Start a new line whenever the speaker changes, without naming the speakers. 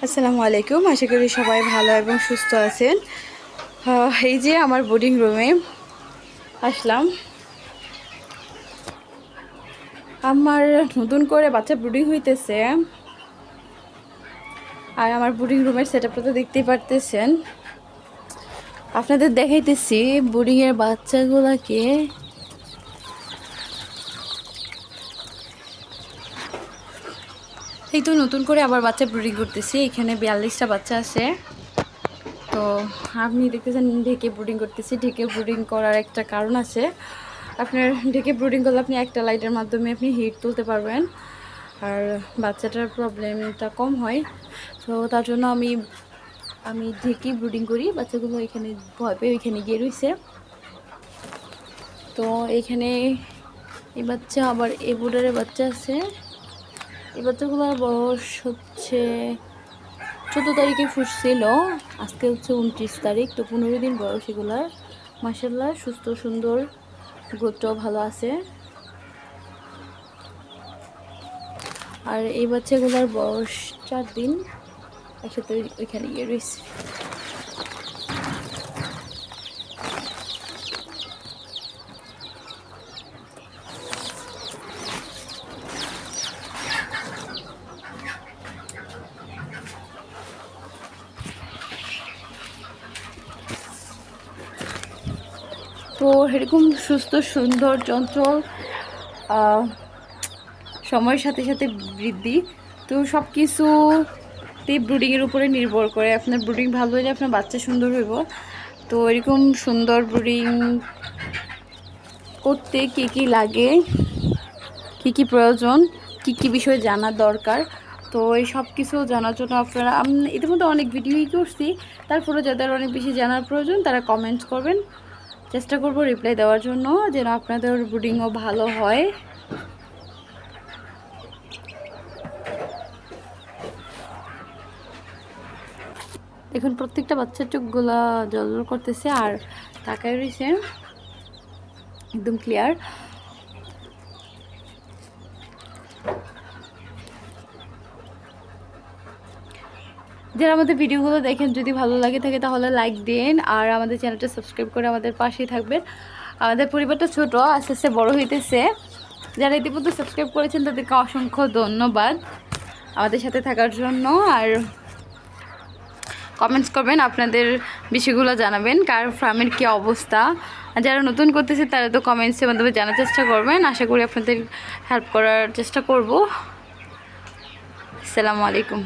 আসসালামু আলাইকুম। আশা করি সবাই ভালো এবং সুস্থ আছেন। এই যে আমার বোর্ডিং রুমে আসলাম। আমার নতুন করে বাচ্চা ব্রুডিং হইতেছে, আর আমার বোর্ডিং রুমের সেটআপটা তো দেখতেই পারতেছেন। আপনাদের দেখাইতেছি বোর্ডিংয়ের বাচ্চাগুলোকে। এই তো নতুন করে আবার বাচ্চা ব্রুডিং করতেছি। এখানে 42টা বাচ্চা আছে। তো আপনি দেখতেছেন ঢেকে ব্রুডিং করতেছি। ঢেকে ব্রুডিং করার একটা কারণ আছে। আপনার ঢেকে ব্রুডিং করলে আপনি একটা লাইটের মাধ্যমে আপনি হিট তুলতে পারবেন, আর বাচ্চাটার প্রবলেমটা কম হয়। তো তার জন্য আমি ঢেকে ব্রুডিং করি। বাচ্চাগুলো এখানে ভয় পেয়ে ওইখানে গিয়ে রয়েছে। তো এইখানে এই বাচ্চা, আবার এই বোর্ডারের বাচ্চা আছে। এই বাচ্চাগুলোর বয়স হচ্ছে 14 তারিখে ফুটছিল, আজকে হচ্ছে 29 তারিখ। তো 15 দিন বয়স এগুলার। মাশাআল্লাহ সুস্থ সুন্দর, গ্রোথটাও ভালো আছে। আর এই বাচ্চাগুলোর বয়স 4 দিন, একসাথে ওইখানে গিয়ে রয়েছে। তো এরকম সুস্থ সুন্দর চঞ্চল সময়ের সাথে সাথে বৃদ্ধি, তো সব কিছুতেই ব্রুডিংয়ের উপরে নির্ভর করে। আপনার ব্রুডিং ভালো হলে আপনার বাচ্চা সুন্দর হইব। তো এরকম সুন্দর ব্রুডিং করতে কী কী লাগে, কী কী প্রয়োজন, কী কী বিষয় জানার দরকার, তো এই সব কিছু জানার জন্য আপনারা, আমি ইতিমধ্যে অনেক ভিডিওই করছি, তারপরে যাদের অনেক বেশি জানার প্রয়োজন তারা কমেন্ট করবেন। চেষ্টা করব রিপ্লাই দেওয়ার জন্য, যেন আপনাদের ব্রুডিংও ভালো হয়। এখন প্রত্যেকটা বাচ্চার চোখগুলা জল করতেছে আর তাকায় রয়েছে, একদম ক্লিয়ার। যারা আমাদের ভিডিওগুলো দেখেন, যদি ভালো লাগে থাকে তাহলে লাইক দিন, আর আমাদের চ্যানেলটা সাবস্ক্রাইব করে আমাদের পাশেই থাকবেন। আমাদের পরিবারটা ছোট, আস্তে আস্তে বড় হইতেছে। যারা ইতিমধ্যে সাবস্ক্রাইব করেছেন তাদেরকে অসংখ্য ধন্যবাদ আমাদের সাথে থাকার জন্য। আর কমেন্টস করবেন, আপনাদের বিষয়গুলো জানাবেন, কার ফার্মের কী অবস্থা। যারা নতুন করতেছে তারা তো কমেন্টসের মাধ্যমে জানার চেষ্টা করবেন। আশা করি আপনাদের হেল্প করার চেষ্টা করব। আসসালামু আলাইকুম।